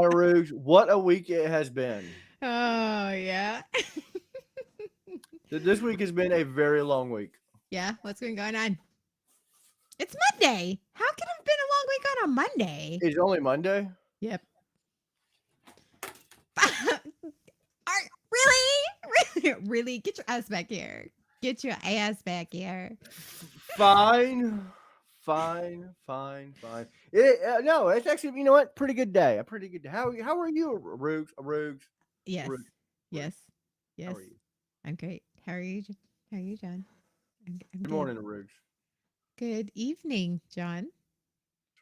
God, Arugs, what a week it has been. Oh, yeah. This week has been a very long week. Yeah, what's been going on? It's Monday. How can it have been a long week on a Monday? It's only Monday. Yep. Really? Really? Really? Get your ass back here. Get your ass back here. Fine, fine. No, it's actually, you know what? Pretty good day. A pretty good day. How are you, Arugs? Yes. Arugs, Arugs. Yes. How Yes. are you? I'm great. How are you? How are you, John? I'm Good good. morning, Arugs. Good evening, John.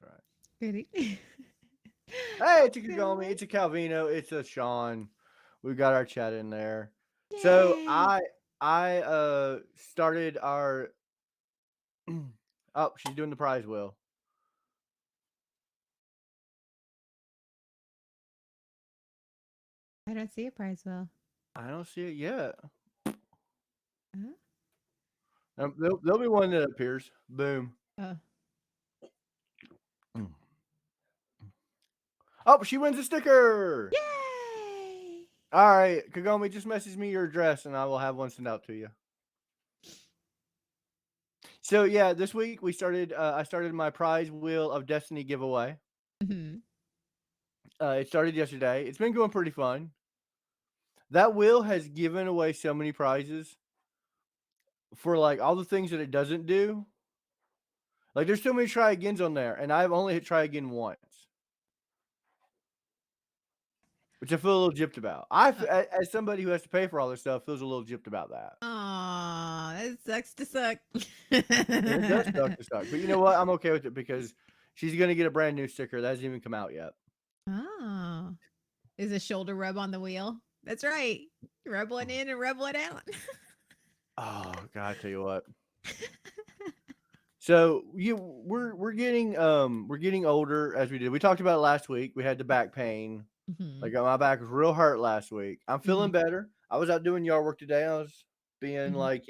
That's right. Good evening. Hey, it's a Good Kagami, morning. it's a Calvino, it's a Sean. We got our chat in there. So Yay. I started our oh, she's doing the prize wheel. I don't see a prize wheel. I don't see it yet. Huh? There'll be one that appears. Boom. Oh. Mm. Oh, she wins a sticker. Yay! All right, Kagami, just message me your address and I will have one sent out to you. So yeah, this week we started. I started my prize wheel of destiny giveaway. Mhm. It started yesterday. It's been going pretty fun. That wheel has given away so many prizes for like all the things that it doesn't do. Like there's so many try agains on there, and I've only hit try again once, which I feel a little gypped about. Uh, As somebody who has to pay for all this stuff, feels a little gypped about that. Aw, that sucks to suck. And it does suck to suck, but you know what? I'm okay with it because she's gonna get a brand new sticker that hasn't even come out yet. Oh, is a shoulder rub on the wheel? That's right. Rub one in and rub one out. Oh God, I tell you what. So we're getting older as we did. We talked about it last week. We had the back pain. Mhm. Like my back was real hurt last week. I'm feeling Mhm. better. I was out doing yard work today. I was being Mhm. like,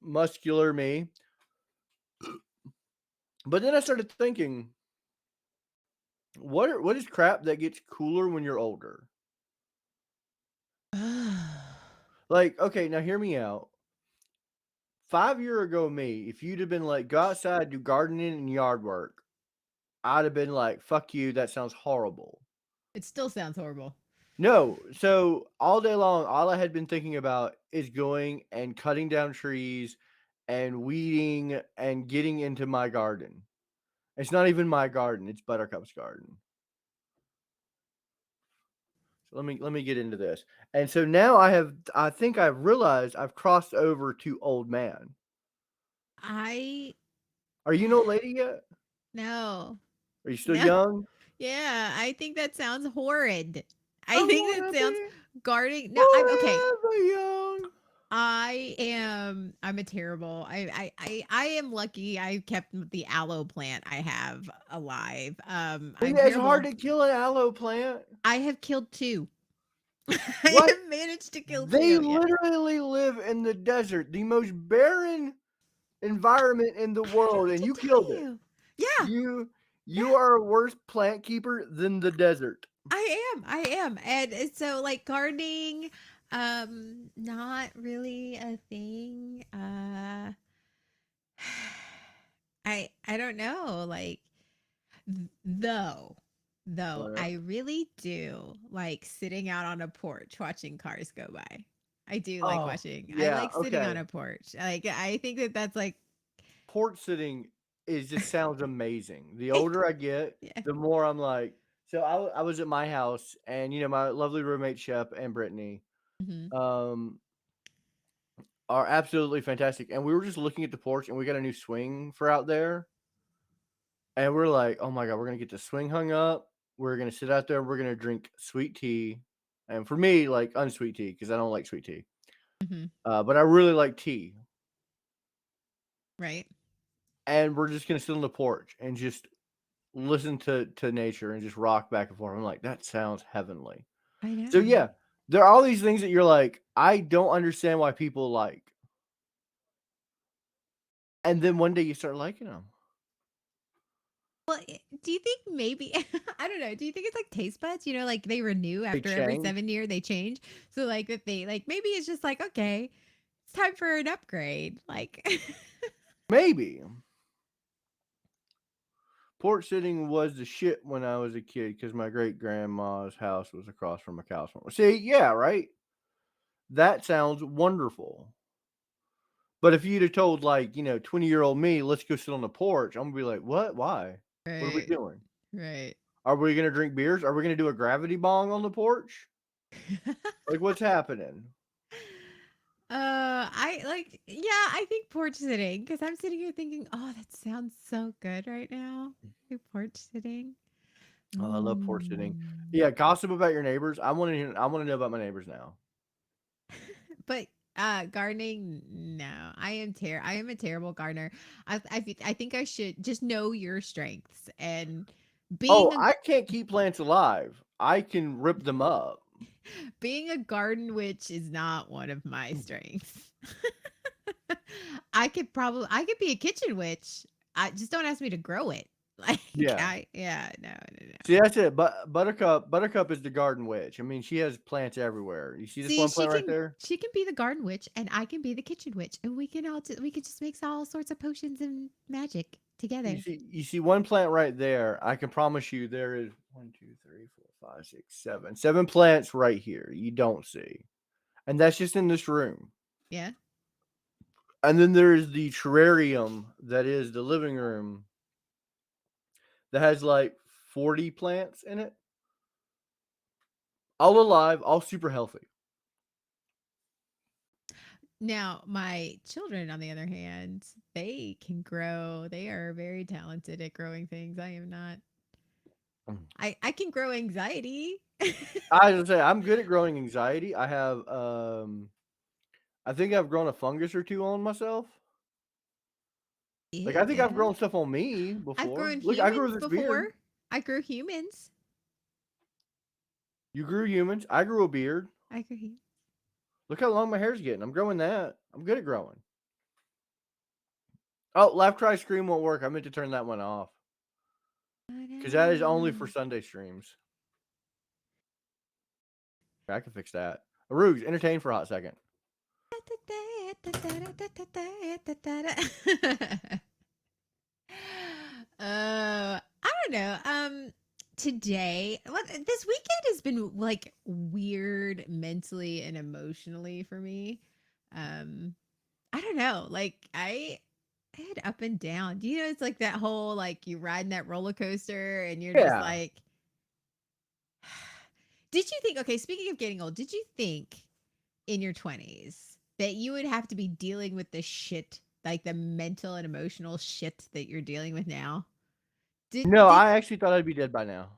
muscular me. But then I started thinking, what is crap that gets cooler when you're older? Like, okay, now hear me out. 5 year ago me, if you'd have been like, go outside, do gardening and yard work, I'd have been like, fuck you, that sounds horrible. It still sounds horrible. No, so all day long, all I had been thinking about is going and cutting down trees and weeding and getting into my garden. It's not even my garden, it's Buttercup's garden. So let me get into this. And so now I think I've realized I've crossed over to old man. I Are you an old lady yet? no. Are you still No. young? Yeah, I think that sounds horrid. I I think that wanna sounds be guarding. No, I'm okay. forever young. I'm a terrible. I am lucky I kept the aloe plant I have alive. I'm Yeah, it's hard terrible. to kill an aloe plant. I have killed 2. I What? have managed to kill They 2. Yeah. literally live in the desert, the most barren environment in the I don't know world, what and to you tell killed it. you. Yeah. You Yeah. you are a worse plant keeper than the desert. I am. And so like gardening not really a thing. I don't know, like though But I really do like sitting out on a porch watching cars go by. I do like oh watching. I yeah, like sitting on okay. a porch. Like I think that that's like Porch sitting is just sounds amazing. The it, older I get, yeah. the more I'm like. So I was at my house, and my lovely roommate Shep and Brittany Mhm. um are absolutely fantastic. And we were just looking at the porch, and we got a new swing for out there. And we're like, "Oh my god, we're gonna get the swing hung up. We're gonna sit out there. We're gonna drink sweet tea." And for me, like unsweet tea because I don't like sweet tea. Mhm. But I really like tea. Right? And we're just gonna sit on the porch and just listen to nature and just rock back and forth. I'm like, that sounds heavenly. I So know. yeah, there are all these things that you're like, I don't understand why people like, and then one day you start liking them. Well, Do you think maybe I don't know, do you think it's like taste buds? You know, like they renew They after every change? 7 year, they change? So, like, that they like, maybe it's just like, "Okay, it's time for an upgrade." Like Maybe. Porch sitting was the shit when I was a kid because my great grandma's house was across from a cow's farm. See, yeah, right? That sounds wonderful. But if you'd have told, like, 20-year-old me, let's go sit on the porch, I'm gonna be like, what? Why? What are we Right, doing? right. Are we gonna drink beers? Are we gonna do a gravity bong on the porch? Like, what's happening? I like yeah, I think porch sitting because 'cause I'm sitting here thinking, "Oh, that sounds so good right now." Like porch sitting. Oh, I love porch sitting. Mm. Yeah, gossip about your neighbors. I wanna know about my neighbors now. But, gardening, no. I am a terrible gardener. I think I should just know your strengths and being Oh, a I can't keep plants alive. I can rip them up. being a garden witch is not one of my strengths. I could be a kitchen witch. I just don't ask me to grow it. Like, Yeah. I yeah, no, no, no. See, that's it. But Buttercup is the garden witch. I mean, she has plants everywhere. You see this See, one plant right there? she can be the garden witch and I can be the kitchen witch, and we can just mix all sorts of potions and magic together. You see one plant right there. I can promise you there is 1, 2, 3, 4, 5, 6, 7. 7 plants right here you don't see. And that's just in this room. Yeah. And then there's the terrarium that is the living room that has like 40 plants in it. All alive, all super healthy. Now, my children, on the other hand, they can grow. They are very talented at growing things. I am not. Mm. I can grow anxiety. I was gonna say I'm good at growing anxiety. I think I've grown a fungus or two on myself. Like I think I've Yeah. grown stuff on me I've before. grown Look, I grew humans this beard. before. I grew humans. You grew humans. I grew a beard. I grew humans. Look how long my hair's getting. I'm growing that. I'm good at growing. Oh, laugh, cry, scream won't work. I meant to turn that one off because that is only for Sunday streams. I can fix that. Arugs, entertain for a hot second. I don't know. Today, this weekend has been like weird mentally and emotionally for me. Um, I don't know. Like I had up and down. You know, it's like that whole like you riding that roller coaster and you're just Yeah. like, did you think? Okay, speaking of getting old, did you think in your 20s that you would have to be dealing with the shit, like the mental and emotional shit that you're dealing with now? No, Did I actually thought I'd be dead by now.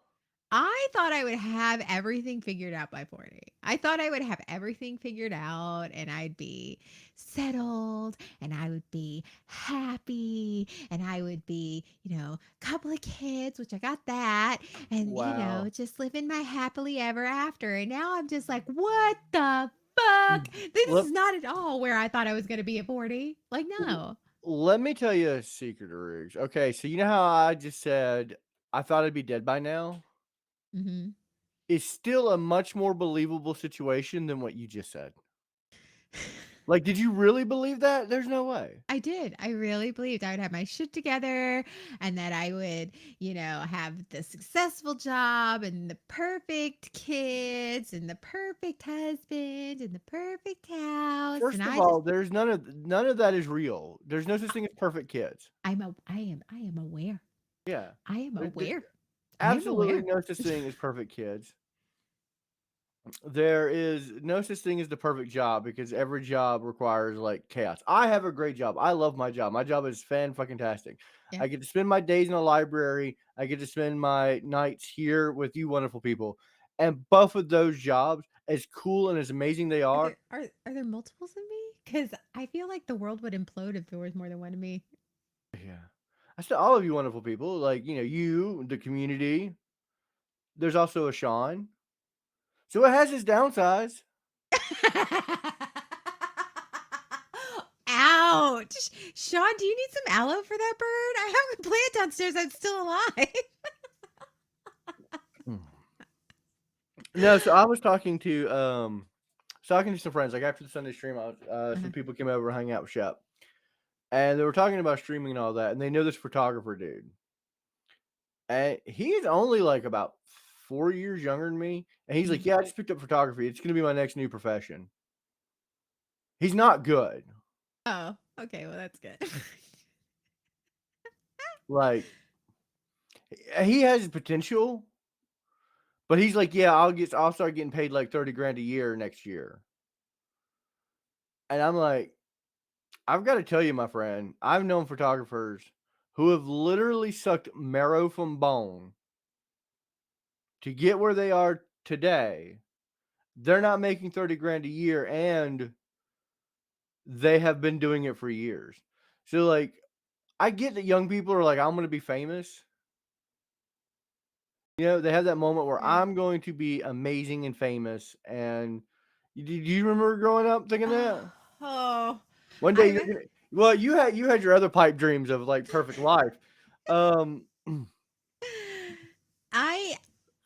I thought I would have everything figured out by 40. I thought I would have everything figured out and I'd be settled and I would be happy and I would be, couple of kids, which I got that, and Wow. just living my happily ever after. And now I'm just like, what the fuck? This Let, is not at all where I thought I was going to be at 40. Like, no. let me tell you a secret, Arugs. Okay, so you know how I just said I thought I'd be dead by now? Hmm. It's still a much more believable situation than what you just said. Like, did you really believe that? There's no way. I did. I really believed I would have my shit together and that I would, have the successful job and the perfect kids and the perfect husband and the perfect house. And First of I just all, there's none of that is real. There's no such thing as perfect kids. I am aware. Yeah. I am There aware. I am absolutely aware. no such thing as perfect kids. There is no such thing as the perfect job because every job requires like chaos. I have a great job. I love my job. My job is fan fucking tastic. Yeah. I get to spend my days in a library. I get to spend my nights here with you wonderful people. And both of those jobs, as cool and as amazing they are, Are there multiples of me? Cuz I feel like the world would implode if there was more than one of me. yeah. I still all of you wonderful people, like you, the community. There's also a Sean. So it has its downsides. Ouch. Sean, do you need some aloe for that bird? I have a plant downstairs that's still alive. Mm. No, so I was talking to some friends, like after the Sunday stream, Uh-huh. some people came over and hung out with Shep. And they were talking about streaming and all that, and they know this photographer dude. And he's only like about 4 years younger than me. And he's like, Mhm. yeah, I just picked up photography. It's gonna be my next new profession. He's not good. Oh, okay. Well, that's good. Like he has potential, but he's like, yeah, I'll start getting paid like 30 grand a year next year. And I'm like, I've got to tell you, my friend, I've known photographers who have literally sucked marrow from bone to get where they are today. They're not making 30 grand a year, and they have been doing it for years. So like I get that young people are like, I'm gonna be famous. You know, they have that moment where Sure. I'm going to be amazing and famous. And do you remember growing up thinking that? Oh, One day I you're gonna, well, you had your other pipe dreams of like perfect life. Um I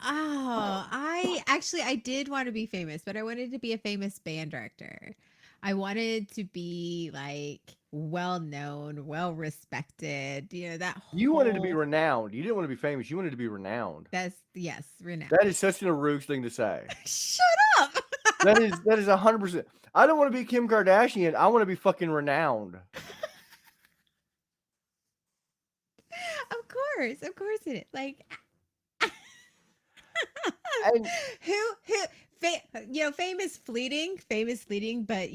I actually I did want to be famous, but I wanted to be a famous band director. I wanted to be like well known, well respected, that you wanted to be whole renowned. You didn't want to be famous, you wanted to be renowned. that's yes, That renowned. is such an Arugs thing to say. Shut up. That is 100%. I don't want to be Kim Kardashian. I want to be fucking renowned. Of course it is. Like And famous fleeting, but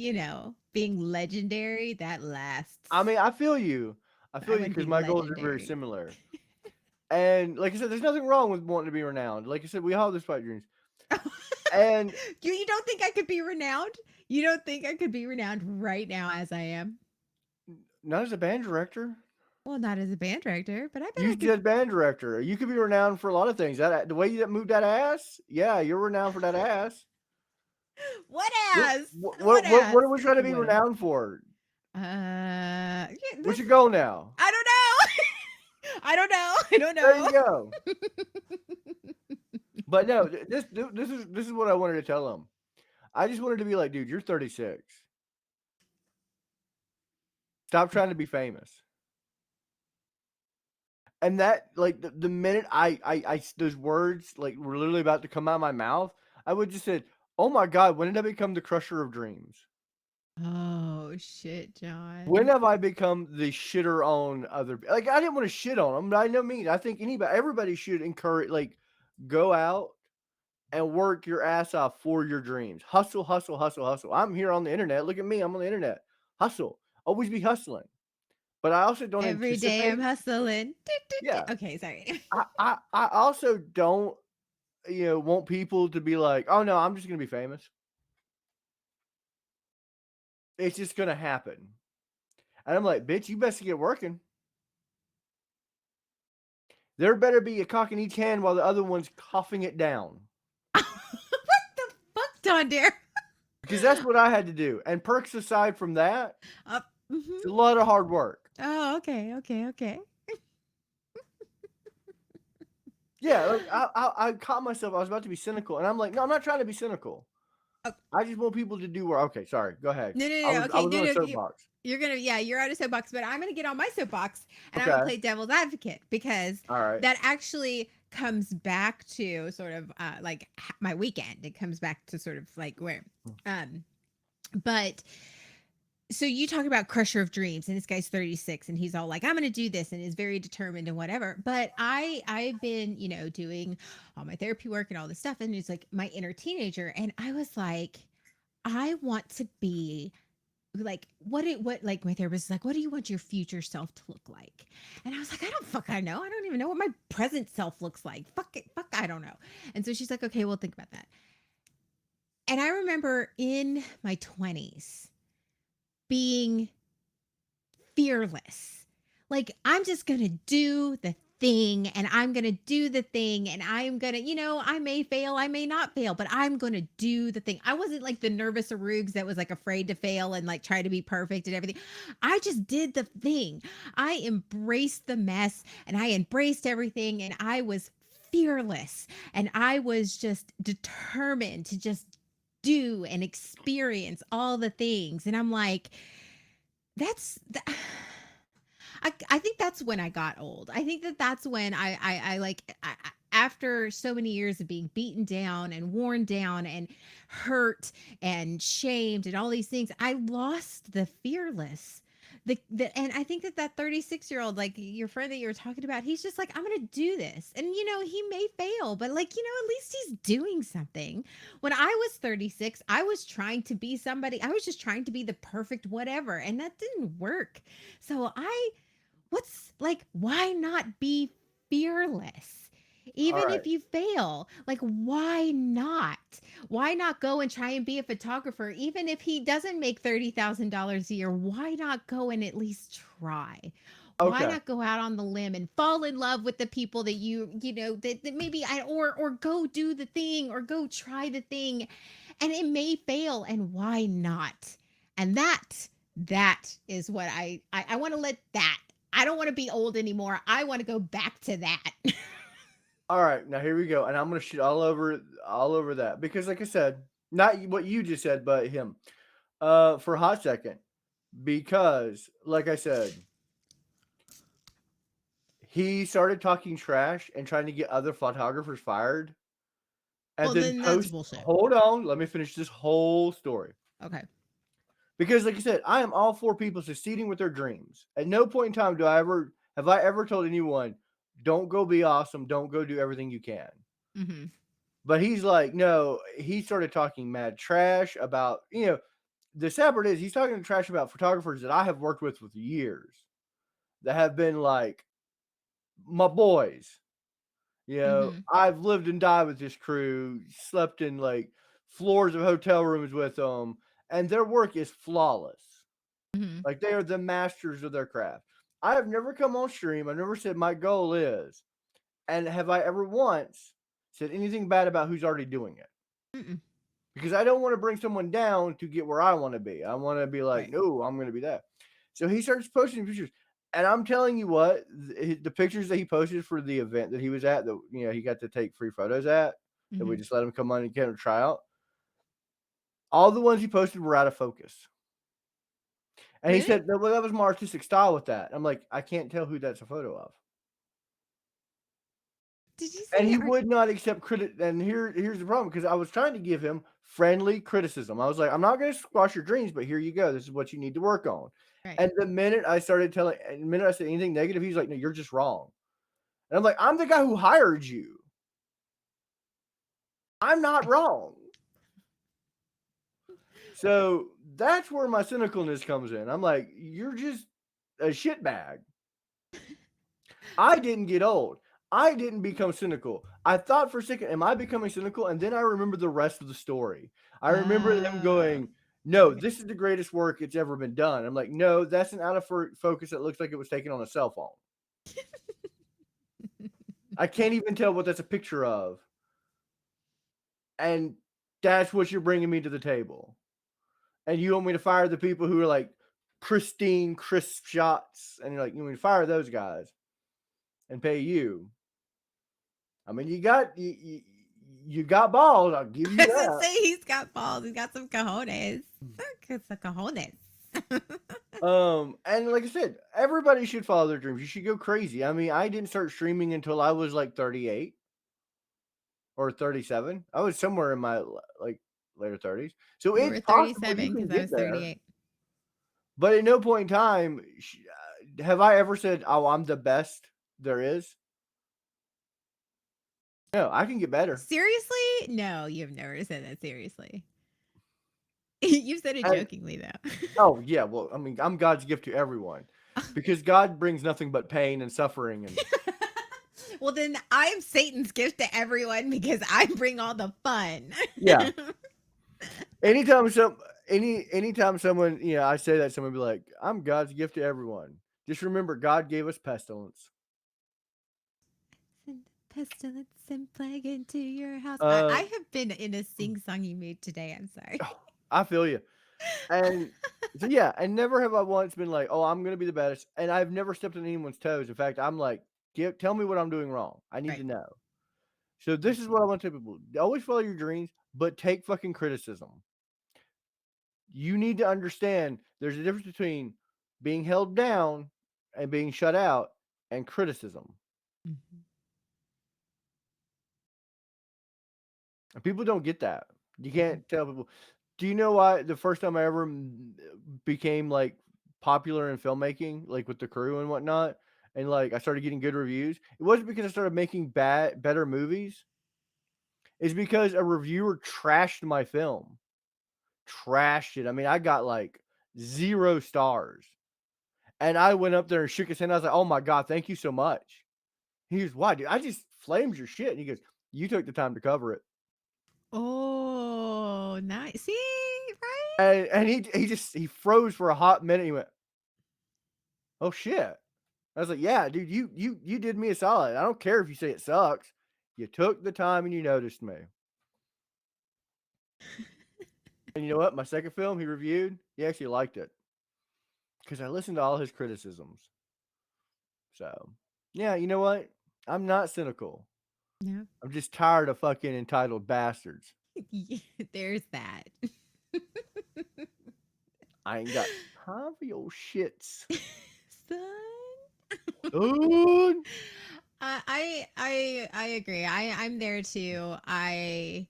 being legendary that lasts. I mean, I feel you. I I feel you want to because be my goals are very legendary. similar. And like I said, there's nothing wrong with wanting to be renowned. Like I said, we all have those pipe dreams. And You don't think I could be renowned? You don't think I could be renowned right now as I am? not as a band director. Well, not as a band director, but I bet I You could. said band director. You could be renowned for a lot of things. That the way you moved that ass, yeah, you're renowned for that ass. What What ass? what What what what, ass? what are we trying to be What ass? renowned for? Yeah, What's that's. your goal now? I don't know. I don't know. I don't There you know. go. But no, this is what I wanted to tell him. I just wanted to be like, dude, you're 36. Stop trying to be famous. And that, like, the minute those words like were literally about to come out of my mouth, I would just said, "Oh my god, when did I become the crusher of dreams? Oh shit, When John. have I become the shitter on other? Like, I didn't want to shit on them, by no means. I think everybody should encourage, like, go out and work your ass off for your dreams. Hustle, hustle, hustle, hustle. I'm here on the internet. Look at me. I'm on the internet. Hustle. Always be hustling. But I also don't Every day I'm anticipate. hustling. Doot, doot, doot. Yeah. Okay, sorry. I also don't, want people to be like, oh no, I'm just gonna be famous. It's just gonna happen. And I'm like, bitch, you best get working. There better be a cock in each hand while the other one's coughing it down. What the fuck, Dondero? Because that's what I had to do. And perks aside from that, Uh, it's mhm. a lot of hard work. Oh, okay, okay, okay. Yeah, like I caught myself. I was about to be cynical, and I'm like, no, I'm not trying to be cynical. Oh, I just want people to do work. Okay, sorry. Go ahead. no, no, I no, no. was I Okay, was no, on a no. soapbox. You're gonna, yeah, you're on a soapbox, but I'm gonna get on my soapbox and I'm gonna Okay. play devil's advocate because All right. that actually comes back to sort of like my weekend. It comes back to sort of like where, um, but so you talk about crusher of dreams and this guy's 36 and he's all like I'm going to do this and is very determined and whatever, but I've been doing all my therapy work and all this stuff and it's like my inner teenager and I was like I want to be like what like my therapist is like what do you want your future self to look like, and I was like I know, I don't even know what my present self looks like, fuck it, fuck, I don't know. And so she's like okay, well think about that. And I remember in my 20s being fearless. Like, I'm just going to do the thing and I'm going to do the thing and I'm going to, I may fail, I may not fail, but I'm going to do the thing. I wasn't like the nervous Arugs that was like afraid to fail and like try to be perfect and everything. I just did the thing. I embraced the mess and I embraced everything and I was fearless and I was just determined to just do and experience all the things. And I'm like, that's I think that's when I got old. I think that that's when I like after so many years of being beaten down and worn down and hurt and shamed and all these things, I lost the fearless. And I think that that 36-year-old, like your friend that you were talking about, he's just like, I'm gonna do this, and he may fail, but like at least he's doing something. When I was 36, I was trying to be somebody. I was just trying to be the perfect whatever, and that didn't work. So what's like, why not be fearless? All Even right. if you fail, like, why not? Why not go and try and be a photographer? Even if he doesn't make $30,000 a year, why not go and at least try? Why Okay. not go out on the limb and fall in love with the people that that maybe or go do the thing or go try the thing, and it may fail, and why not? And that is what I want to let that. I don't want to be old anymore. I want to go back to that. All right. Now here we go, and I'm gonna shit all over that because, like I said, not what you just said, but him. For a hot second, because, like I said, he started talking trash and trying to get other photographers fired, and Well, then then that's post. bullshit. Hold on, let me finish this whole story. Okay. Because, like I said, I am all for people succeeding with their dreams. At no point in time have I ever told anyone, "Don't go be awesome. Don't go do everything you can." Mhm. But he's like, no. He started talking mad trash about the sad part is he's talking trash about photographers that I have worked with years that have been like my boys. Mhm. I've lived and died with this crew, slept in like floors of hotel rooms with them, and their work is flawless. Mhm. Like they are the masters of their craft. I have never come on stream. I've never said my goal is, and have I ever once said anything bad about who's already doing it? Mm-mm. Because I don't want to bring someone down to get where I want to be. I want to be like, Right. no, I'm going to be that. So he starts posting pictures, and I'm telling you what, the pictures that he posted for the event that he was at, that he got to take free photos at, that we Mhm. just let him come on and get him try out. All the ones he posted were out of focus, and he Really? said, no, well, that was my artistic style with that. I'm like, I can't tell who that's a photo of. Did you And say he art? would not accept credit. And here's the problem, because I was trying to give him friendly criticism. I was like, I'm not going to squash your dreams, but here you go. This is what you need to work on. Right. And the minute I said anything negative, he's like, no, you're just wrong. And I'm like, I'm the guy who hired you. I'm not wrong. So that's where my cynicalness comes in. I'm like, you're just a shitbag. I didn't get old. I didn't become cynical. I thought for a second, am I becoming cynical? And then I remember the rest of the story. I remember them Oh. going, no, Okay. this is the greatest work it's ever been done. I'm like, no, that's an out of focus that looks like it was taken on a cell phone. I can't even tell what that's a picture of. And that's what you're bringing me to the table. And you want me to fire the people who are like pristine, crisp shots. And you're like, you want me to fire those guys and pay you. I mean, you got balls. I'll give you I was gonna that. say he's got balls. He's got some cojones. Some cojones. And like I said, everybody should follow their dreams. You should go crazy. I mean, I didn't start streaming until I was like 38 or 37. I was somewhere in my like later 30s. So You it's were possible you 37 can because I get was there. 38. But at no point in time have I ever said, "Oh, I'm the best there is." No, I can get better. Seriously? No, you've never said that seriously. You said it And jokingly though. oh yeah, well, I mean, I'm God's gift to everyone because God brings nothing but pain and suffering and Well, then I'm Satan's gift to everyone because I bring all the fun. yeah. Anytime some anytime someone, I say that, someone be like, "I'm God's gift to everyone." Just remember, God gave us pestilence. pestilence and plague into your house. I Uh, have been in a sing-songy mood today. I'm sorry. I feel you. And so yeah, and never have I once been like, "Oh, I'm gonna be the best," and I've never stepped on anyone's toes. In fact, I'm like, tell me what I'm doing wrong. I need Right. to know." So this is what I want to tell people: always follow your dreams, but take fucking criticism. You need to understand there's a difference between being held down and being shut out and criticism. Mhm. And people don't get that. You Mhm. can't tell people. Do you know why the first time I ever became like popular in filmmaking, like with the crew and whatnot, and like I started getting good reviews? It wasn't because I started making better movies. It's because a reviewer trashed my film, trashed it. I mean, I got like 0 stars, and I went up there and shook his hand. I was like, "Oh my god, thank you so much." He goes, "Why, dude? I just flamed your shit." And he goes, "You took the time to cover it." Oh, nice. See, right? And he froze for a hot minute. He went, "Oh shit." I was like, "Yeah, dude, you did me a solid. I don't care if you say it sucks. You took the time and you noticed me." And you know what? My second film he reviewed, he actually liked it because I listened to all his criticisms. So, yeah, you know what? I'm not cynical. No. I'm just tired of fucking entitled bastards. Yeah, there's that. I ain't got time for your shits. Son. Son. I agree. I'm there too. I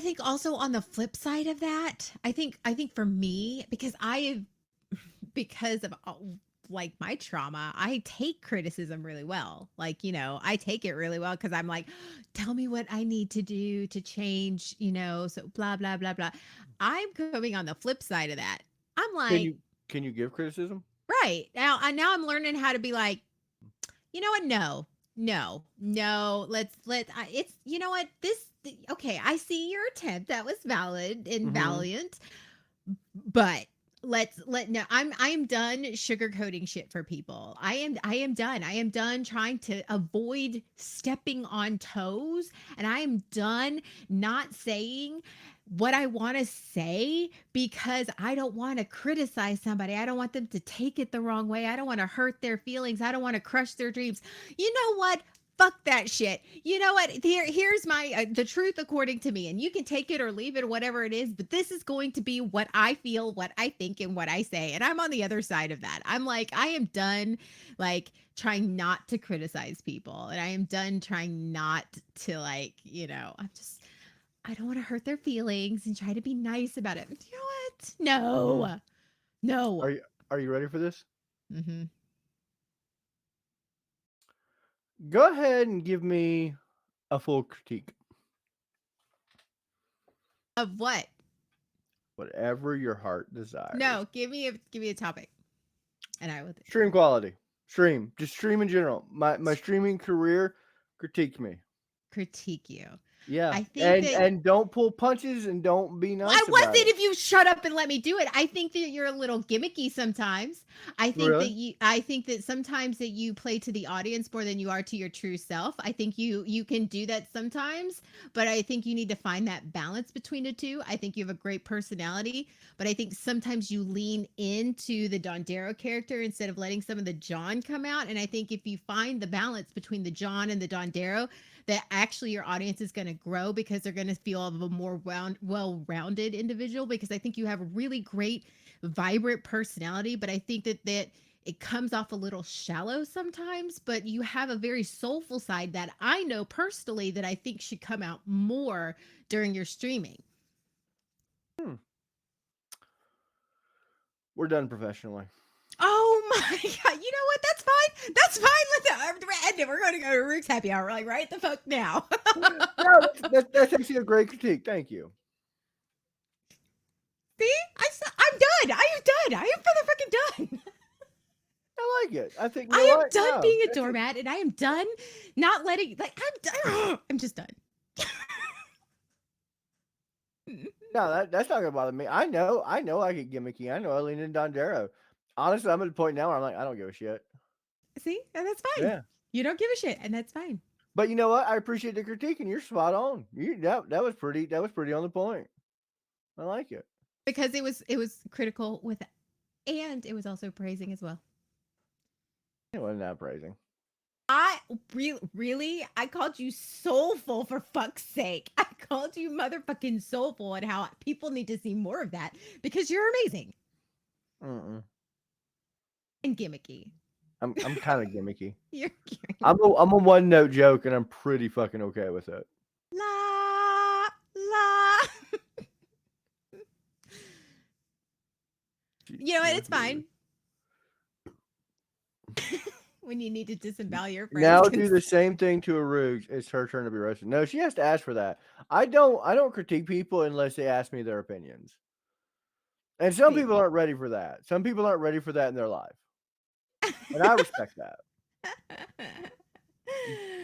think also on the flip side of that, I think for me, because of like my trauma, I take criticism really well. Like, I take it really well because I'm like, tell me what I need to do to change, so blah, blah, blah, blah. I'm going on the flip side of that. I'm Can like, you can you give criticism? right now I'm learning how to be like, you know what? No, no, no. It's, you know what? Okay, I see your attempt. That was valid and Mm-hmm. valiant, but I am done sugarcoating shit for people. I am done. I am done trying to avoid stepping on toes, and I am done not saying what I want to say because I don't want to criticize somebody. I don't want them to take it the wrong way. I don't want to hurt their feelings. I don't want to crush their dreams. You know what? Fuck that shit. You know what? Here's my the truth according to me, and you can take it or leave it or whatever it is. But this is going to be what I feel, what I think, and what I say. And I'm on the other side of that. I'm like, I am done, like trying not to criticize people, and I am done trying not to I'm just I don't want to hurt their feelings and try to be nice about it. You know what? Mm-hmm. No, no. Are you ready for this? Mm-hmm. Go ahead and give me a full critique. Of what? Whatever your heart desires. No, give me a topic, and I will Stream quality. Stream. Just stream in general. My streaming career, critique me. critique you. Yeah. I think And that and don't pull punches and don't be I nice about wasn't it. if you shut up and let me do it. I think that you're a little gimmicky sometimes. Really? I think that sometimes that you play to the audience more than you are to your true self. I think you can do that sometimes, but I think you need to find that balance between the two. I think you have a great personality, but I think sometimes you lean into the Dondero character instead of letting some of the John come out. And I think if you find the balance between the John and the Dondero, that actually your audience is going to grow because they're going to feel of a more well-rounded individual, because I think you have a really great vibrant personality, but I think that it comes off a little shallow sometimes, but you have a very soulful side that I know personally that I think should come out more during your streaming. Hmm. We're done professionally. Oh my god! You know what? That's fine. That's fine. Let's end it. We're going to go to Rook's happy hour. Like right the fuck now. No, that's actually a great critique. Thank you. See, I'm done. I am done. I am motherfucking done. I like it. I think you know I am what? done No, being a that's a, doormat, and I am done not letting like I'm done. I'm just done. no. That's not gonna bother me. I know. I get gimmicky. I know I lean in Dondero. Honestly, I'm at the point now where I'm like, I don't give a shit. See, and that's fine. Yeah. You don't give a shit, and that's fine. But you know what? I appreciate the critique, and you're spot on. That was pretty on the point. I like it. Because it was critical with and it was also praising as well. It wasn't that praising. I really I called you soulful for fuck's sake. I called you motherfucking soulful and how people need to see more of that because you're amazing Mm-mm. and gimmicky. I'm kind of gimmicky. You're I'm a one note joke, and I'm pretty fucking okay with it. la la. You know what? It's fine. When you need to disembowel your friends. Now do the same thing to Arugs. It's her turn to be roasted. No, she has to ask for that. I don't critique people unless they ask me their opinions. And some Wait. people aren't ready for that. Some people aren't ready for that in their life. And I respect that.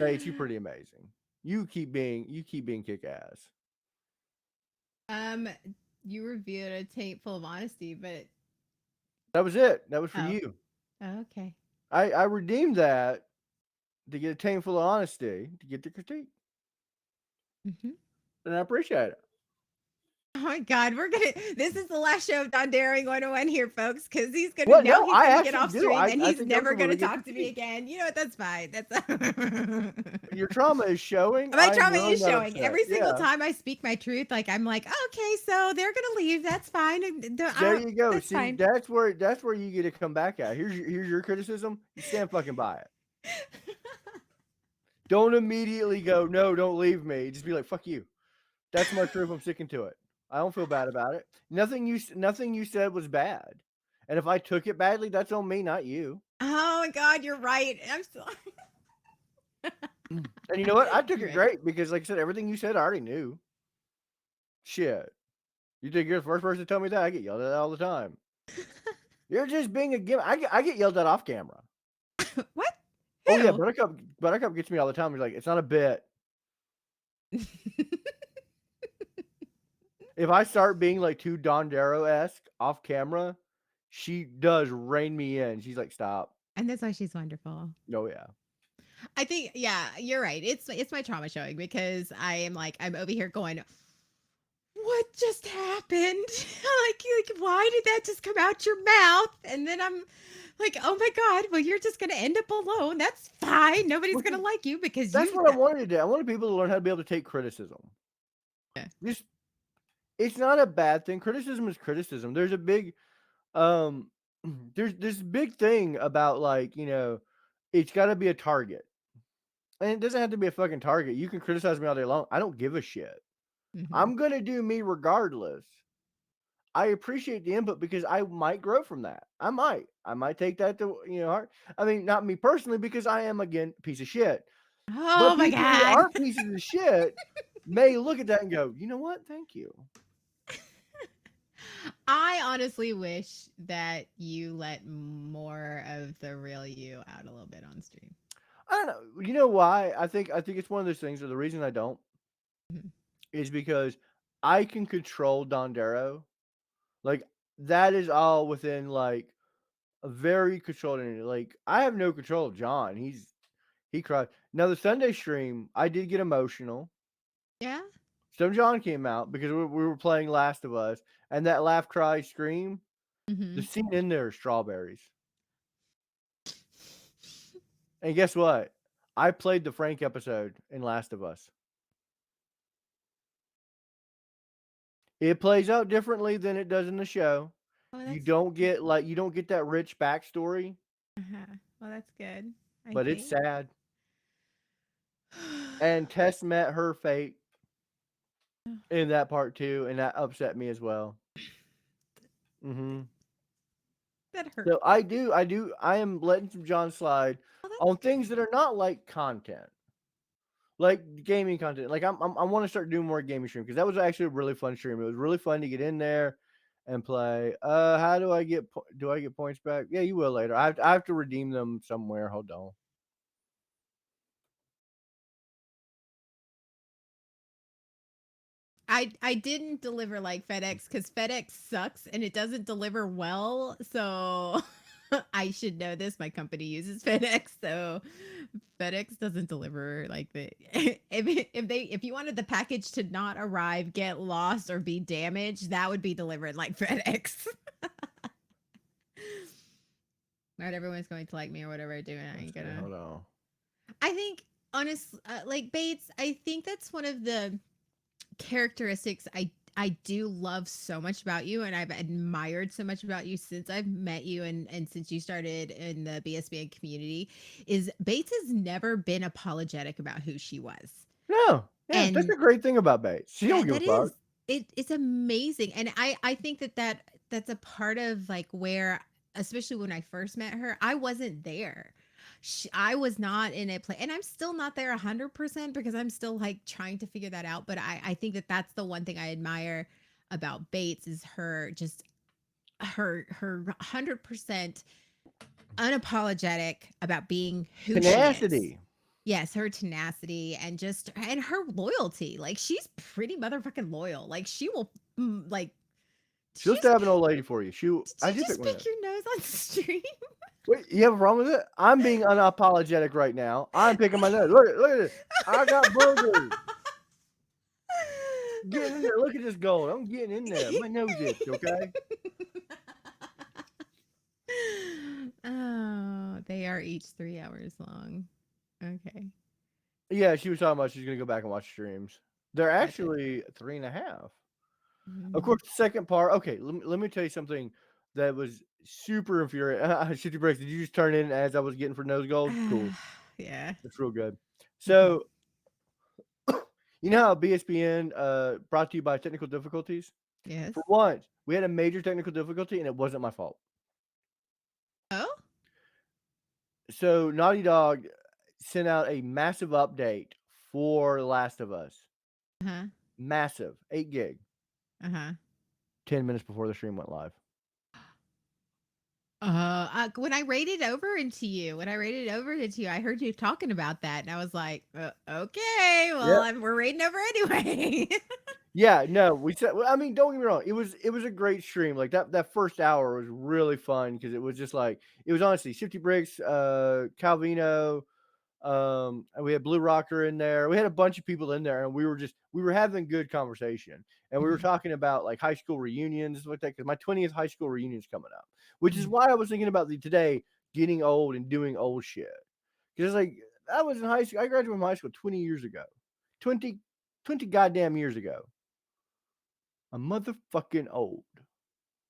Paige, you're pretty amazing. You keep being kick ass. um, you revealed a tape full of honesty, but That was it. That was for oh, you. okay. I redeemed that to get a tank full of honesty to get the critique. Hmm. And I appreciate it. Oh my God, we're gonna. This is the last show of Dondero and 101 here, folks, because he's gonna What? now No, he's I gonna get actually off do. stream and I he's think that was never a gonna really good talk to me critique. again. You know what? That's fine. That's Your trauma is showing. my I'm trauma really is not showing upset. every single Yeah. time I speak my truth. Like I'm like, okay, so they're gonna leave. That's fine. And There you go. that's See, fine. that's where you get to come back at. Here's your criticism. You stand fucking by it. Don't immediately go, no, don't leave me. Just be like, fuck you. That's my truth. I'm sticking to it. I don't feel bad about it. Nothing you said was bad. And if I took it badly, that's on me, not you. Oh my God, you're right. I'm sorry. And you know what? I took You're it right. great because, like I said, everything you said I already knew. Shit. You think you're the first person to tell me that? I get yelled at all the time. You're just being a gimmick. I get yelled at off camera. What? Oh yeah, Who? Buttercup gets me all the time. He's like, it's not a bit. If I start being like too Dondero esque off camera, she does rein me in. She's like, stop. And that's why she's wonderful. Oh yeah. I think, yeah, you're right. It's my trauma showing because I am like I'm over here going, what just happened? like why did that just come out your mouth? And then I'm like, oh my God, well you're just gonna end up alone. That's fine. Nobody's gonna like you because That's you. what I wanted to do. I wanted people to learn how to be able to take criticism. Yeah. Just it's not a bad thing. Criticism is criticism. There's a big um there's this big thing about like, it's gotta be a target. And it doesn't have to be a fucking target. You can criticize me all day long. I don't give a shit. Mhm. I'm gonna do me regardless. I appreciate the input because I might grow from that. I might. I might take that to heart. I mean, not me personally because I am again a piece of shit. Oh But my people who God. aren't pieces of shit may look at that and go, you know what? Thank you. I honestly wish that you let more of the real you out a little bit on stream. I don't know. You know why? I think it's one of those things. Or the reason I don't Mhm. is because I can control Dondero. Like that is all within like a very controlled entity. Like I have no control of John. He cried. Now the Sunday stream, I did get emotional. Yeah. Some John came out because we were playing Last of Us, and that laugh, cry, scream. The Hmm. scene in there is strawberries. And guess what? I played the Frank episode in Last of Us. It plays out differently than it does in the show. Oh, You that's don't get that rich backstory, well, that's good. I but it's think. sad. And Tess met her fate in that part too, and that upset me as well. Hmm. That hurt. So I am letting some John slide Oh, on that's good. things that are not like content, like gaming content. Like I want to start doing more gaming stream because that was actually a really fun stream. It was really fun to get in there and play. How do I do I get points back? Yeah, you will later. I have to redeem them somewhere. Hold on. I didn't deliver like FedEx because FedEx sucks and it doesn't deliver well. So I should know this. My company uses FedEx, so FedEx doesn't deliver like the if you wanted the package to not arrive, get lost, or be damaged, that would be delivered like FedEx. Not everyone's going to like me or whatever I do, and I Let's ain't see. gonna. Hold on. I think honest, like Bates. I think that's one of the characteristics I do love so much about you, and I've admired so much about you since I've met you, and since you started in the BSBN community, is Bates has never been apologetic about who she was. No, yeah, that's And a great thing about Bates. She don't give a that fuck. is it's amazing. And I think that's a part of like where, especially when I first met her, I wasn't there. I was not in a place, and I'm still not there 100% because I'm still like trying to figure that out. But I think that that's the one thing I admire about Bates is her just her 100% unapologetic about being who she is. Tenacity. Yes, her tenacity and just and her loyalty. Like she's pretty motherfucking loyal. Like she will like She'll she's stab an old lady for you. did I you did pick just one of pick those. your nose on stream? Wait, you have a problem with it? I'm being unapologetic right now. I'm picking my nose. Look at this. I got boogers. Getting in there. Look at this gold. I'm getting in there. My nose itched, okay? Oh, they are each 3 hours long. Okay, Yeah, she was talking about she's gonna go back and watch streams. They're gotcha. actually 3.5. Of Mm. course, the second part. Okay, let me tell you something that was super infuriating. Shifty breaks. Did you just turn in as I was getting for nose gold? Cool. Yeah. That's real good. Mhm. So you know how BSPN brought to you by technical difficulties? Yes. For once, we had a major technical difficulty and it wasn't my fault. Oh. So Naughty Dog sent out a massive update for Last of Us. Uh huh. Massive, 8 gig, Uh huh. 10 minutes before the stream went live. When I rated over into you, I heard you talking about that, and I was like, okay, well, Yep. we're rating over anyway. Yeah, no, we said. Well, I mean, don't get me wrong. It was a great stream. Like that first hour was really fun because it was just like it was honestly Shifty Bricks, Calvino, and we had Blue Rocker in there. We had a bunch of people in there, and we were having good conversation, and we were Mhm, talking about like high school reunions and like that. Because my 20th high school reunion is coming up, which is mhm. why I was thinking about today getting old and doing old shit. Because like I was in high school. I graduated from high school 20 years ago, 20, 20 goddamn years ago. I'm motherfucking old.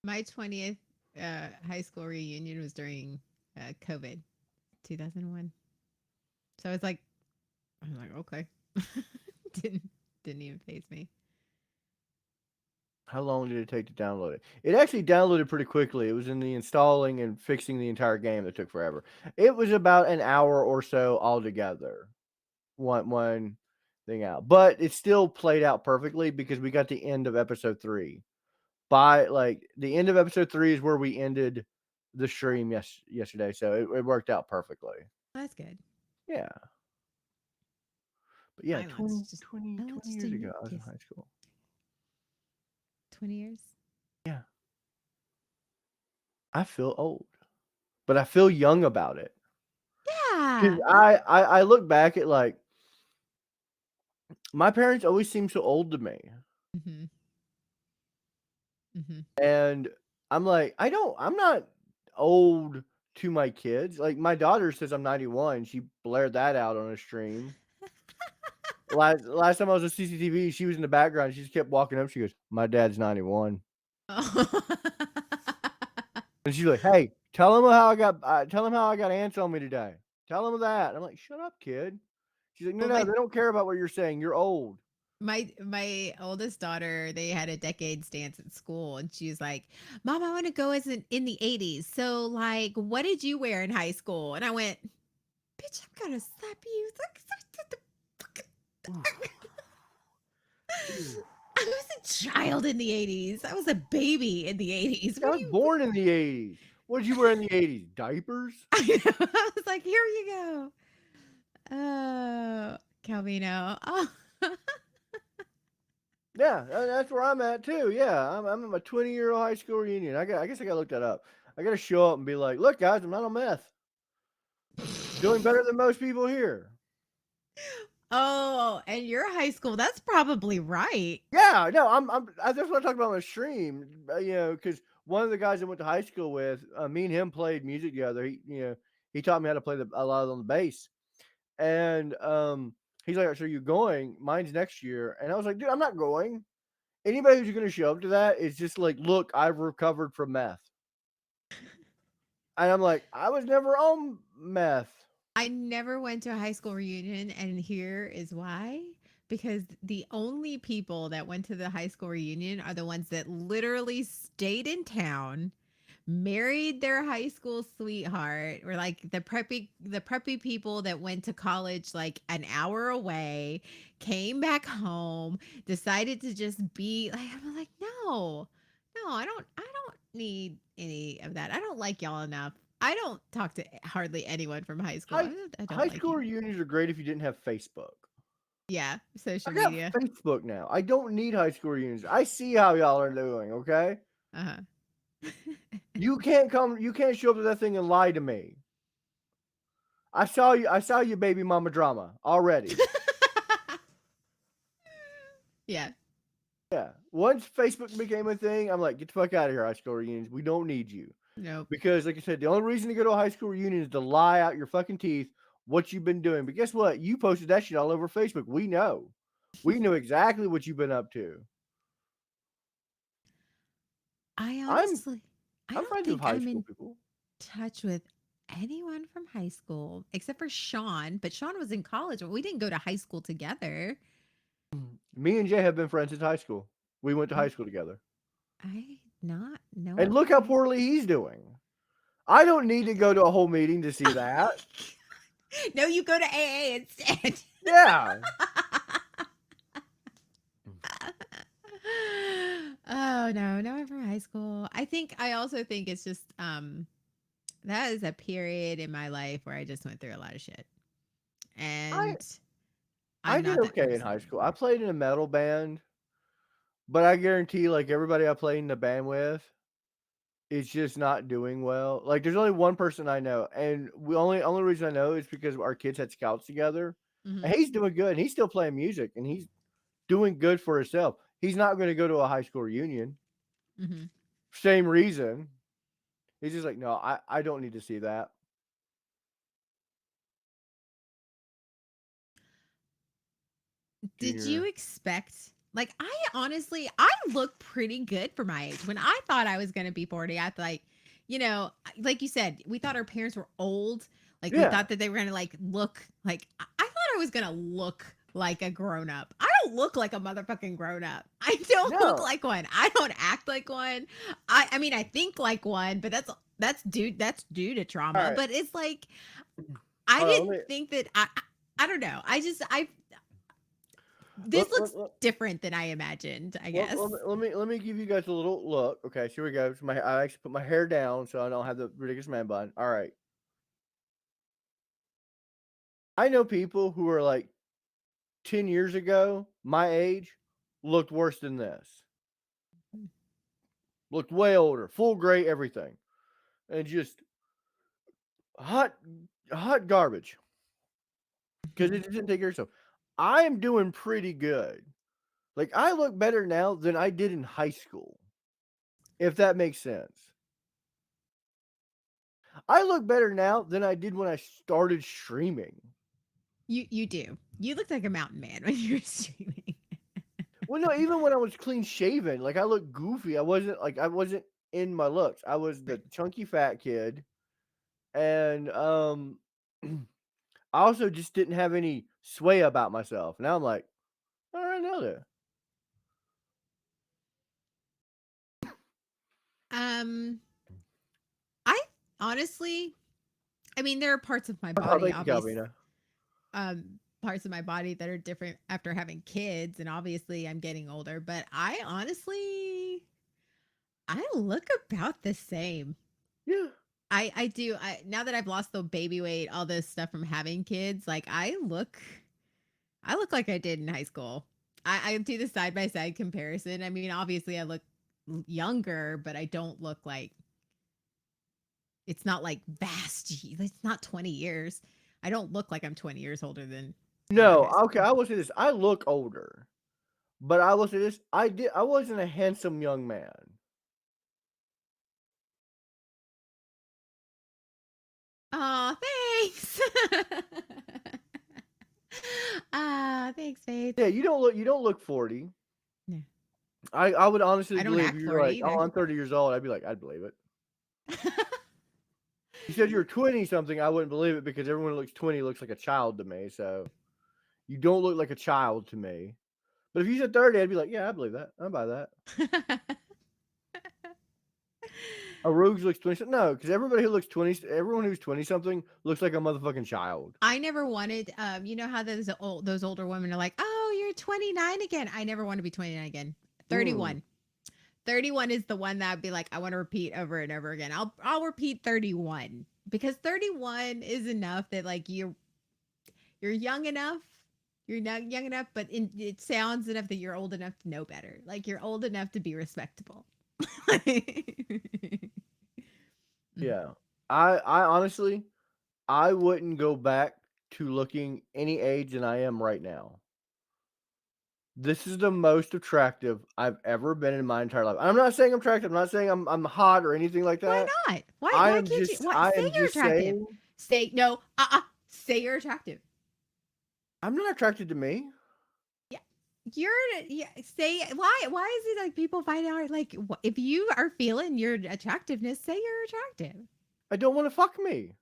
My 20th high school reunion was during COVID, 2001. So I was like, okay, didn't didn't even phase me. How long did it take to download it? It actually downloaded pretty quickly. It was in the installing and fixing the entire game that took forever. It was about an hour or so altogether. One thing out. But it still played out perfectly because we got the end of episode 3. By like the end of episode 3 is where we ended the stream yesterday. So it worked out perfectly. That's good. Yeah. But yeah, I 20 launched just a years ago I was in mucus. high school. 20 years. Yeah. I feel old, but I feel young about it. Because Yeah. I look back at like my parents always seem so old to me, Mm-hmm. Mm-hmm. and I'm like I'm not old to my kids. Like my daughter says I'm 91. She blared that out on a stream. Last time I was on CCTV, she was in the background. She just kept walking up. She goes, "My dad's 91," Oh. and she's like, "Hey, tell him how I got ants on me today. Tell him that." I'm like, "Shut up, kid." She's like, "No, Well, no, my they don't care about what you're saying. You're old." my oldest daughter, they had a decades dance at school, and she's like, "Mom, I want to go as in the '80s. So, like, what did you wear in high school?" And I went, "Bitch, I'm gonna slap you." Oof. Ooh. I was a child in the '80s. I was a baby in the '80s. I What do was you? born in the 80s. What did you wear in the 80s? Diapers? I know. I was like, "Here you go." Oh, Calvino. Oh. Yeah, that's where I'm at too. Yeah, I'm at my 20-year-old high school reunion. I guess I gotta look that up. I gotta show up and be like, look, guys, I'm not on meth. Doing better than most people here. Oh, and your high school, that's probably right. Yeah, no, that's what I talked about on the stream. Because one of the guys I went to high school with, me and him played music together. He taught me how to play a lot on the bass, and he's like, "So you're going? Mine's next year." And I was like, "Dude, I'm not going. Anybody who's going to show up to that is just like, look, I've recovered from meth." And I'm like, I was never on meth. I never went to a high school reunion, and here is why. Because the only people that went to the high school reunion are the ones that literally stayed in town, married their high school sweetheart, or like the preppy people that went to college like an hour away, came back home, decided to just be like, I'm like, no, no, I don't need any of that. I don't like y'all enough. I don't talk to hardly anyone from high school. High I don't high like school you. reunions are great if you didn't have Facebook. Yeah, social I got media. Facebook now. I don't need high school reunions. I see how y'all are doing, okay? Uh-huh. You can't show up to that thing and lie to me. I saw you baby mama drama already. Yeah. Yeah. Once Facebook became a thing, I'm like, get the fuck out of here, high school reunions. We don't need you. Nope. Because like I said, the only reason to go to a high school reunion is to lie out your fucking teeth what you've been doing. But guess what? You posted that shit all over Facebook. We know. We know exactly what you've been up to. I I'm honestly, I I'm don't friends with think high I'm school in people. touch with anyone from high school except for Sean, but Sean was in college. We didn't go to high school together. Me and Jay have been friends since high school. We went to high I school together. I not know And him look from how high poorly he's doing. I don't need to go to a whole meeting to see school. that. No, you go to AA instead. Yeah. Oh no, no one from high school. I also think it's just that is a period in my life where I just went through a lot of shit. I And I I'm did not that okay in person high school. anymore. I played in a metal band, but I guarantee like everybody I played in the band with is just not doing well. Like there's only one person I know, and we only reason I know is because our kids had scouts together. And Mhm. he's doing good and he's still playing music and he's doing good for himself. He's not going to go to a high school reunion. Mhm. Same reason. He's just like, no, I don't need to see that. Did you Junior. expect like I honestly I look pretty good for my age. When I thought I was going to be 40, I thought like you said, we thought our parents were old. Like we Yeah. thought that they were going to like look like I thought I was going to look like a grown up. I don't look like a motherfucking grown up. I don't look No. like one. I don't act like one. I mean I think like one, but that's due to All trauma, right. but it's like I All right. didn't think that I don't know. I this Let, looks let, different than I imagined, I let, guess. let me give you guys a little look. Okay, so here we go. So I actually put my hair down so I don't have the ridiculous man bun. All right. I know people who are like 10 years ago, my age, looked worse than this. Looked way older, full gray, everything. And just hot hot garbage. Because it didn't take care of itself. I am doing pretty good. Like I look better now than I did in high school, if that makes sense. I look better now than I did when I started streaming. You do. You looked like a mountain man when you were streaming. Well, no, even when I was clean shaven, like I looked goofy. I wasn't in my looks. I was the Right. chunky fat kid, and I also just didn't have any sway about myself. Now I'm like, all right, now that Um, I honestly, I mean, there are parts of my oh, body, thank you, Calvina. parts of my body that are different after having kids, and obviously I'm getting older, but I look about the same. Yeah, I do. I now that I've lost the baby weight, all this stuff from having kids, like I look like I did in high school. I do the side by side comparison. I mean, obviously, I look younger, but I don't look like it's not like vast. It's not 20 years. I don't look like I'm 20 years older than in my No, high okay, school. I will say this. I look older, but I will say this. I wasn't a handsome young man. Oh, thanks. Thanks, Faith. Yeah, you don't look 40. No, I would honestly I don't believe act if you're 40 like, "Oh, either. I'm 30 years old," I'd be like, "I'd believe it." You said you were 20 something, I wouldn't believe it because everyone who looks 20 looks like a child to me, so you don't look like a child to me. But if you said 30, I'd be like, "Yeah, I believe that. I buy that." Arugs looks 20 something. No, because everybody who looks 20, everyone who's 20 something looks like a motherfucking child. I never wanted, you know how those older women are like, oh, you're 29 again. I never want to be 29 again. Mm. 31. 31 is the one that I'd be like, I want to repeat over and over again. I'll repeat 31 because 31 is enough that like you're young enough. You're not young enough, but it sounds enough that you're old enough to know better. Like you're old enough to be respectable. Yeah. I honestly, I wouldn't go back to looking any age than I am right now. This is the most attractive I've ever been in my entire life. I'm not saying I'm attractive. I'm not saying I'm hot or anything like Why that. not? Why I why am can't you? just What I say am you're just attractive? saying Say no. Say you're attractive. I'm not attracted to me. Yeah. You're yeah. Say why is it like people find out like if you are feeling your attractiveness, say you're attractive. I don't want to fuck me.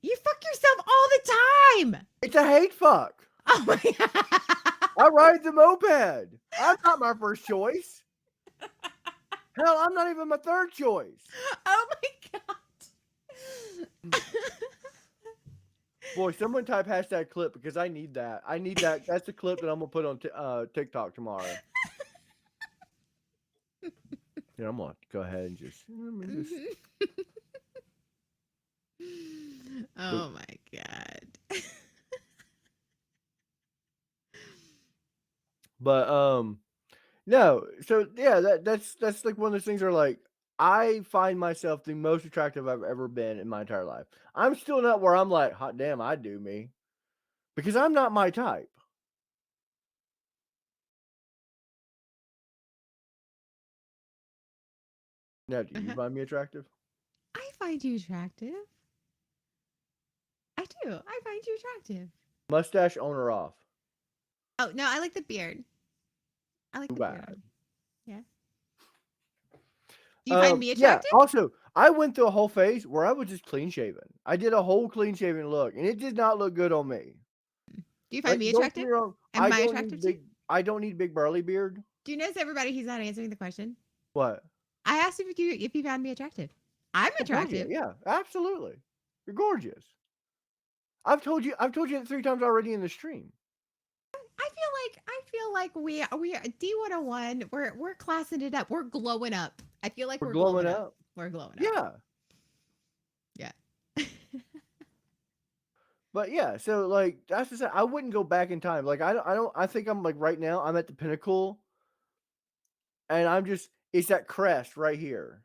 You fuck yourself all the time. It's a hate fuck. Oh my god. I ride the moped. I'm not my first choice. Hell, I'm not even my third choice. Oh my god. Boy, someone type hashtag clip because I need that. I need that. That's the clip that I'm gonna put on TikTok tomorrow. Yeah, I'm gonna go ahead and just. Let me just. Oh my god. But no. So yeah, that's like one of those things where like I find myself the most attractive I've ever been in my entire life. I'm still not where I'm like, hot damn, I do me, because I'm not my type. Now, do you Uh-huh. find me attractive? I find you attractive. I do. I find you attractive. Mustache on or off? Oh no, I like the beard. I like Too the beard bad. on. Yeah. Do you find me Yeah. attractive? Also, I went through a whole phase where I was just clean shaven. I did a whole clean shaven look, and it did not look good on me. Do you find Like, me don't get attractive? me wrong, Am I attractive to you? I don't need big burly beard. Do you notice everybody he's not answering the question? What? I asked if you found me attractive. I'm Of course, yeah, attractive. yeah, absolutely. You're gorgeous. I've told you that 3 times already in the stream. I feel like we are D101. We're classing it up. We're glowing up. I feel like We're we're glowing glowing up. up. We're glowing up. Yeah. Yeah. But yeah, so like that's just I wouldn't go back in time. Like I think I'm like right now I'm at the pinnacle and I'm just it's that crest right here.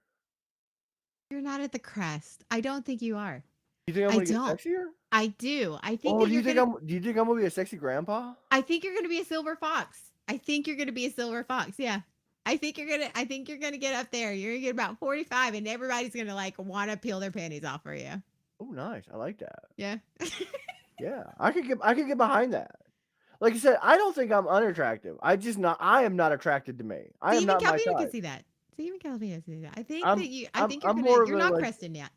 You're not at the crest. I don't think you are. You think I'm I gonna get don't. sexier? I do. I think Oh, that you're gonna. do you think I'm gonna be a sexy grandpa? I think you're gonna be a silver fox. I think you're gonna be a silver fox. Yeah. I think you're gonna get up there. You're gonna get about 45 and everybody's gonna like wanna peel their panties off for you. Oh, nice. I like that. Yeah. Yeah. I could get behind that. Like I said, I don't think I'm unattractive. I am not attracted to me. I See, am even not my Calvino can type. see that. See, even Calvino can see that. I think I'm more of you're a not like, cresting yet.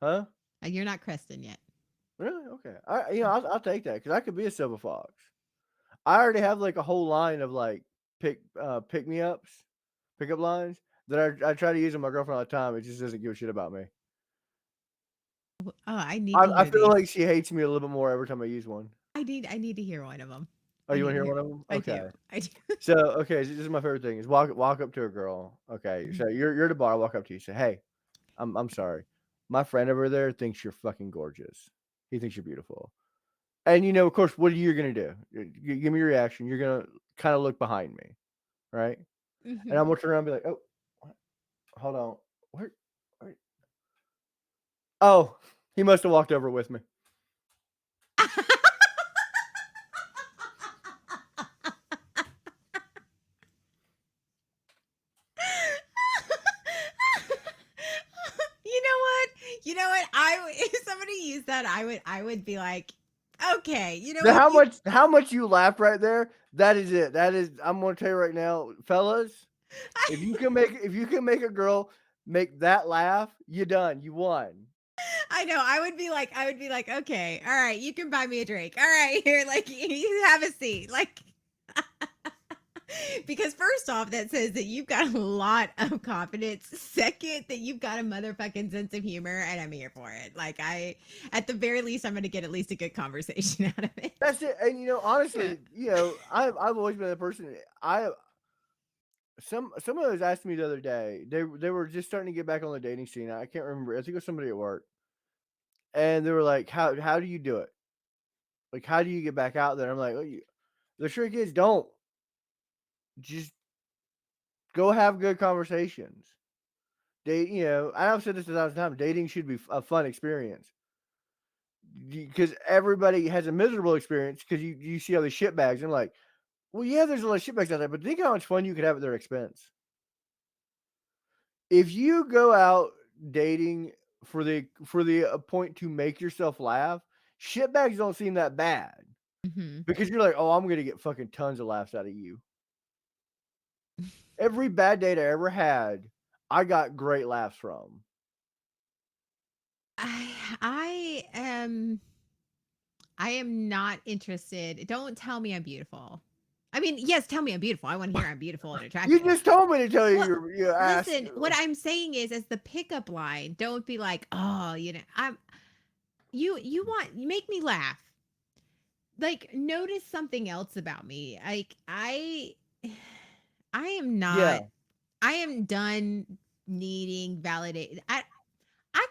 huh? You're not cresting yet. Really? Okay. I'll take that because I could be a silver fox. I already have like a whole line of like pick me ups, pickup lines that I try to use with my girlfriend all the time. It just doesn't give a shit about me. Oh, I need to I hear feel these. like she hates me a little bit more every time I use one. I need to hear one of them. Oh, I you need want to to hear hear. one of them? I do. Okay. I do. So okay, this is my favorite thing is walk up to a girl. Okay, Mhm. so you're at the bar. I walk up to you. Say, hey, I'm sorry. My friend over there thinks you're fucking gorgeous. He thinks you're beautiful. And of course, what are you gonna do? Give me your reaction. You're gonna kind of look behind me, right? And I'm Mhm. gonna turn around and be like, "Oh, what? Hold on, where? where? Oh, he must have walked over with me." You know what? You know what? If somebody used that, I would be like, okay, you know The what? how much you laughed right there? That is it. That is. I'm gonna tell you right now, fellas. If you can make a girl make that laugh, you done. You won. I know. I would be like, okay, all right, you can buy me a drink. All right, here, like you have a seat. Like because first off, that says that you've got a lot of confidence. Second, that you've got a motherfucking sense of humor, and I'm here for it. Like at the very least, I'm gonna get at least a good conversation out of it. That's it. And Yeah. honestly, I've always been a person. Some of those asked me the other day. They were just starting to get back on the dating scene. I can't remember. I think it was somebody at work, and they were like, "How do you do it? Like, how do you get back out there?" I'm like, "The trick is don't just go have good conversations. Date. I've said this 1,000 times. Dating should be a fun experience because everybody has a miserable experience because you see all these shitbags. And like, well, yeah, there's a lot of shitbags out there, but think how much fun you could have at their expense. If you go out dating for the point to make yourself laugh, shitbags don't seem that bad Hmm. because you're like, oh, I'm gonna get fucking tons of laughs out of you. Every bad date I ever had, I got great laughs from. I am not interested. Don't tell me I'm beautiful. I mean, yes, tell me I'm beautiful. I want to hear I'm beautiful and You attractive. just told me to tell you Well, your ass. listen, what I'm saying is as the pickup line, don't be like, "Oh, you make me laugh." Like notice something else about me. Like I am not Yeah, I am done needing validate. I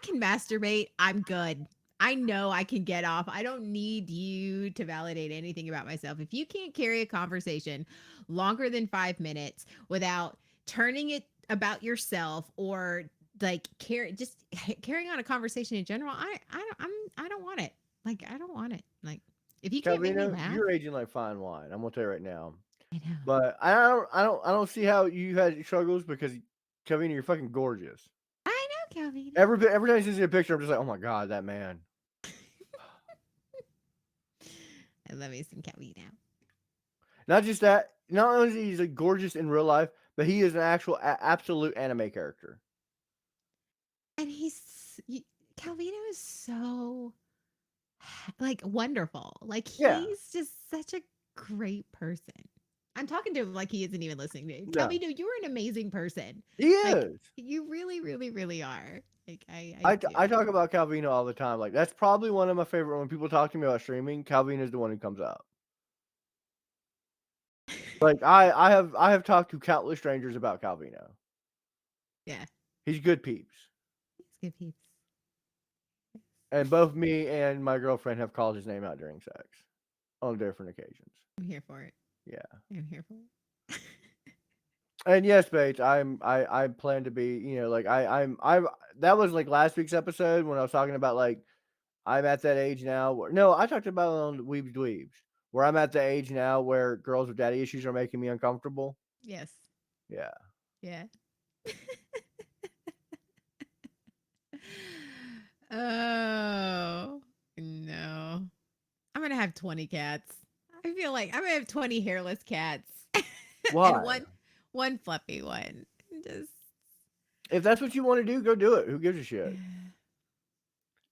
can masturbate. I'm good. I know I can get off. I don't need you to validate anything about myself. If you can't carry a conversation longer than 5 minutes without turning it about yourself or like carrying on a conversation in general, I don't want it. Like I don't want it. Like if you can't make me Calvino, laugh, you're aging like fine wine. I'm gonna tell you right now. I know. But I don't see how you had struggles because Calvino, you're fucking gorgeous. I know, Calvino. Every time you see a picture, I'm just like, oh my god, that man. I love me some Calvino. Not just that. Not only is he like gorgeous in real life, but he is an actual absolute anime character. And Calvino is so like wonderful. Like Yeah, he's just such a great person. I'm talking to him like he isn't even listening to me. yeah, Calvino, you're an amazing person. he Like is. you really, really, really are. Like I I do. talk about Calvino all the time. Like that's probably one of my favorite when people talk to me about streaming. Calvino is the one who comes up. Like I have talked to countless strangers about Calvino. Yeah, He's good peeps. he's good peeps. And both me and my girlfriend have called his name out during sex on different occasions. I'm here for it. Yeah. I'm here for it. And yes, Bates, I plan to be, like I'm that was like last week's episode when I was talking about like I'm at that age now where no, I talked about it on Weebs Dweebs, where I'm at the age now where girls with daddy issues are making me uncomfortable. Yes. Yeah. Yeah. Oh no. I'm gonna have 20 cats. I feel like I'm gonna have 20 hairless cats. And Why? one fluffy one. Just If that's what you want to do, go do it. Who gives a shit?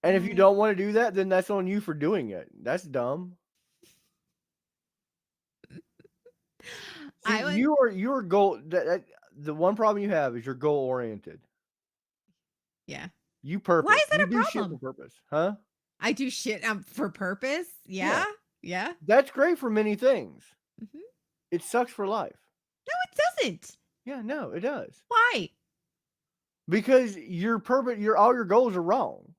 And if you I don't want to do that, then that's on you for doing it. That's dumb. See, I would you're goal. The one problem you have is you're goal oriented. yeah. You Why purpose. is that You a do shit for problem? purpose, huh? I do shit for purpose. Yeah, Yeah. Yeah. that's great for many things. Mhm. It sucks for life. No, it doesn't. Yeah, no, it does Why? because your purpose, all your goals are wrong.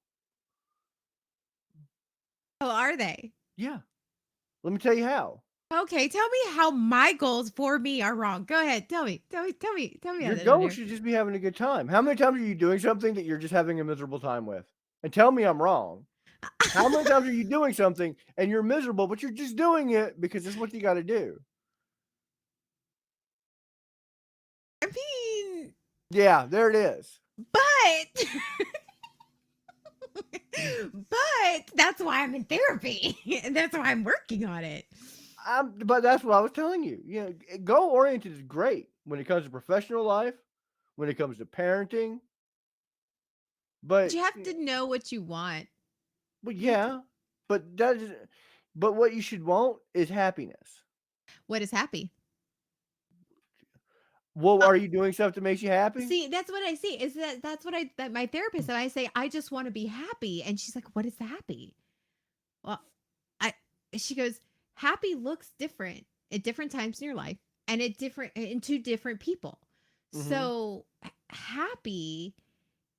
Oh, are they? Yeah, Let me tell you how. Okay, tell me how my goals for me are wrong. Go ahead. Tell me how Your that, goal Dondero. should just be having a good time. How many times are you doing something that you're just having a miserable time with? And tell me I'm wrong. How many times are you doing something and you're miserable, but you're just doing it because it's what you got to do? I mean, Yeah, there it is. but but that's why I'm in therapy. And that's why I'm working on it. But that's what I was telling you. You know, goal oriented is great when it comes to professional life, when it comes to parenting. But But, you have to know what you want. but You have to. yeah, but that is, but what you should want is happiness. What is happy? Well, Uh, are you doing stuff that makes you happy? See, that's what I see. Is that's what I that my therapist and I say I just want to be happy, and she's like, "What is happy?" Well, I she goes, "Happy looks different at different times in your life and at different in two different people." Mm-hmm. So, happy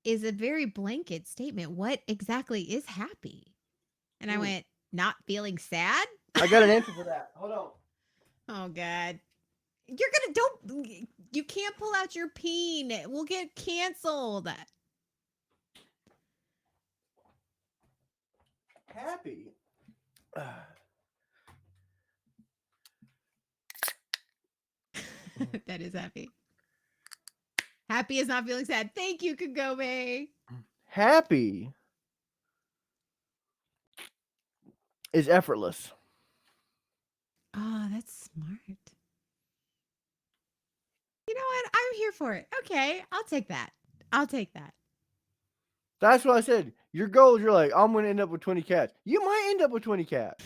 is a very blanket statement. What exactly is happy? And I Mm. went, "Not feeling sad?" I got an answer for that. Hold on. Oh god. You're gonna don't you can't pull out your peen. We'll get canceled. Happy. That is happy. Happy is not feeling sad. Thank you, Kagome. Happy is effortless. Oh, that's smart. You know what? I'm here for it. Okay, I'll take that. I'll take that. That's what I said. Your goals, you're like, I'm going to end up with 20 cats. You might end up with 20 cats.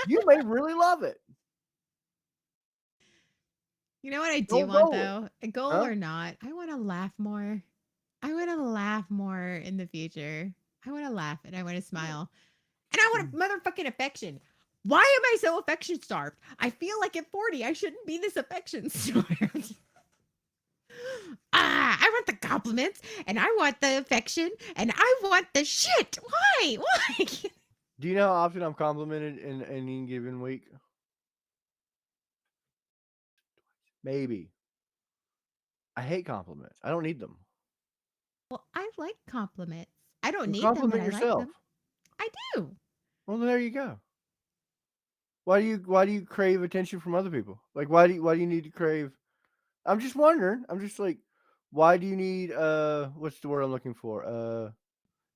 You may really love it. You know what I do Don't want go it. though? A goal Huh? or not, I want to laugh more. I want to laugh more in the future. I want to laugh and I want to smile. And I want a motherfucking affection. Why am I so affection starved? I feel like at 40 I shouldn't be this affection starved. I want the compliments and I want the affection and I want the shit. Why? Why? Do you know how often I'm complimented in any given week? Maybe. I hate compliments. I don't need them. Well, I like compliments. I don't Well, need them, but compliment I like yourself. them. I do. Well, there you go. Why do you crave attention from other people? Like why do you need to crave? I'm just wondering. I'm just like, why do you need what's the word I'm looking for? Valid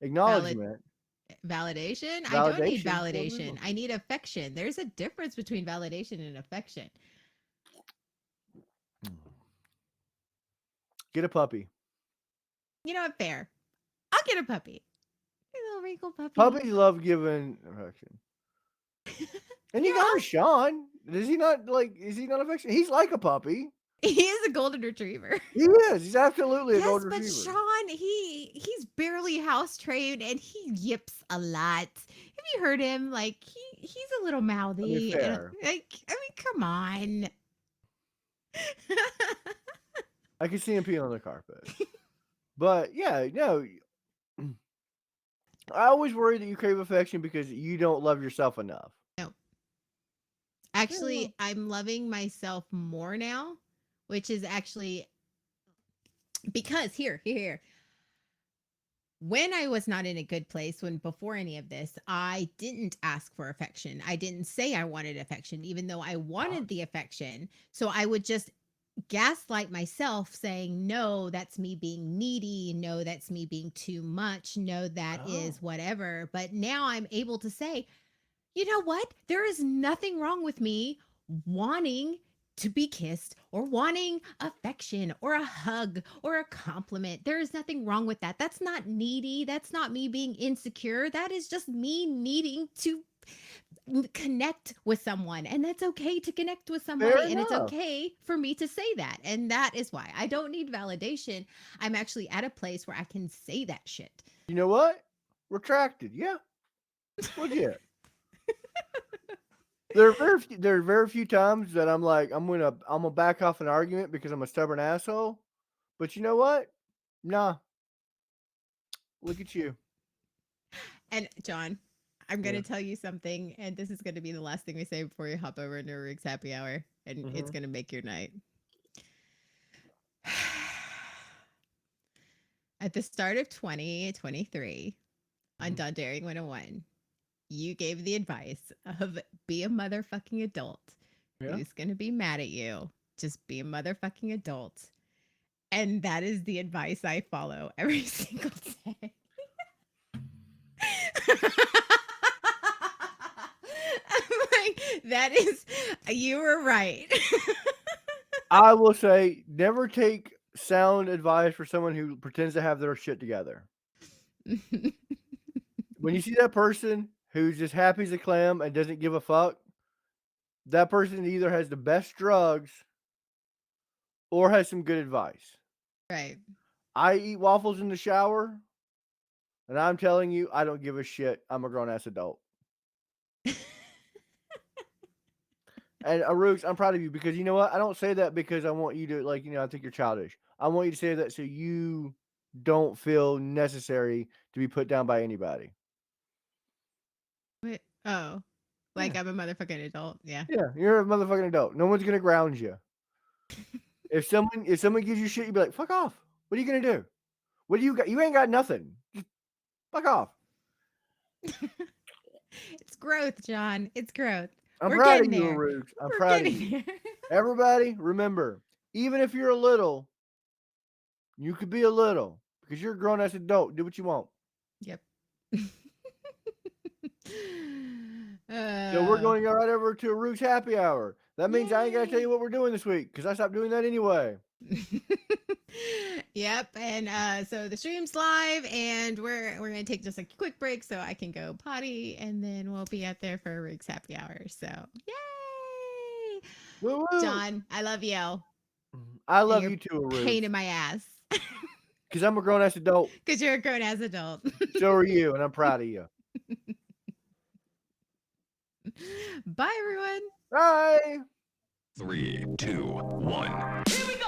Acknowledgement, validation? I don't need validation from other validation. people. I need affection. There's a difference between validation and affection. Get a puppy. You know what? Fair. I'll get a puppy. A little wrinkled puppy. Puppies love giving affection. And you You got know, a Sean. Does he not like? Is he not affectionate? He's like a puppy. he is a golden retriever. He is. He's absolutely a Yes, golden but retriever. Sean, he's barely house trained and he yips a lot. Have you heard him? Like he's a little I mean, mouthy and fair. like I mean, come on. I can see him peeing on the carpet. But yeah, no. I always worry that you crave affection because you don't love yourself enough. No, Yeah. actually, I'm loving myself more now, which is actually because here. When I was not in a good place, when before any of this, I didn't ask for affection. I didn't say I wanted affection, even though I wanted the affection. So I would just gaslight myself saying, no, that's me being needy. No, that's me being too much. No, that Oh. is whatever. But now I'm able to say, you know what? There is nothing wrong with me wanting to be kissed or wanting affection or a hug or a compliment. There is nothing wrong with that. That's not needy. That's not me being insecure. That is just me needing to connect with someone. And that's okay to connect with Fair somebody. And it's enough. okay for me to say that. And that is why I don't need validation. I'm actually at a place where I can say that shit. You know what? Retracted. Yeah. Legit. There are very few times that I'm like I'm gonna back off an argument because I'm a stubborn asshole. But you know what? Nah. Look at you. And John, I'm Yeah. gonna tell you something, and this is gonna be the last thing we say before you hop over into Rick's happy hour, and it's Mhm. gonna make your night. At the start of 2023 on Mhm. Dondero 101, you gave the advice of be a motherfucking adult. Yeah. Who's gonna be mad at you? Just be a motherfucking adult. And that is the advice I follow every single day. I'm like, that is, you were right. I will say, never take sound advice for someone who pretends to have their shit together. When you see that person who's just happy as a clam and doesn't give a fuck, that person either has the best drugs or has some good advice. Right. I eat waffles in the shower, and I'm telling you, I don't give a shit. I'm a grown ass adult. And Arugs, I'm proud of you because you know what? I don't say that because I want you to I think you're childish. I want you to say that so you don't feel necessary to be put down by anybody. Wait, oh, like Yeah. I'm a motherfucking adult. Yeah. Yeah, you're a motherfucking adult. No one's gonna ground you. If someone gives you shit, you be like, fuck off. What are you gonna do? What do you got? You ain't got nothing. Just fuck off. It's growth, John. It's growth. I'm We're proud of getting you, there. Arugs. I'm We're proud of getting you. there. Everybody, remember, even if you're a little, you could be a little because you're a grown ass adult. Do what you want. Yep. So we're uh, going right over to Arugs happy hour. That means I ain't gotta tell yay. you what we're doing this week because I stopped doing that anyway. Yep, and so the stream's live, and we're gonna take just a quick break so I can go potty, and then we'll be out there for Rick's happy hour. So yay, Woo woo. John, I love you, I and love you're you too, pain Arugs, in my ass because I'm a grown ass adult. because you're a grown ass adult. So are you, and I'm proud of you. Bye, everyone. Bye. 3, 2, 1. Here we go.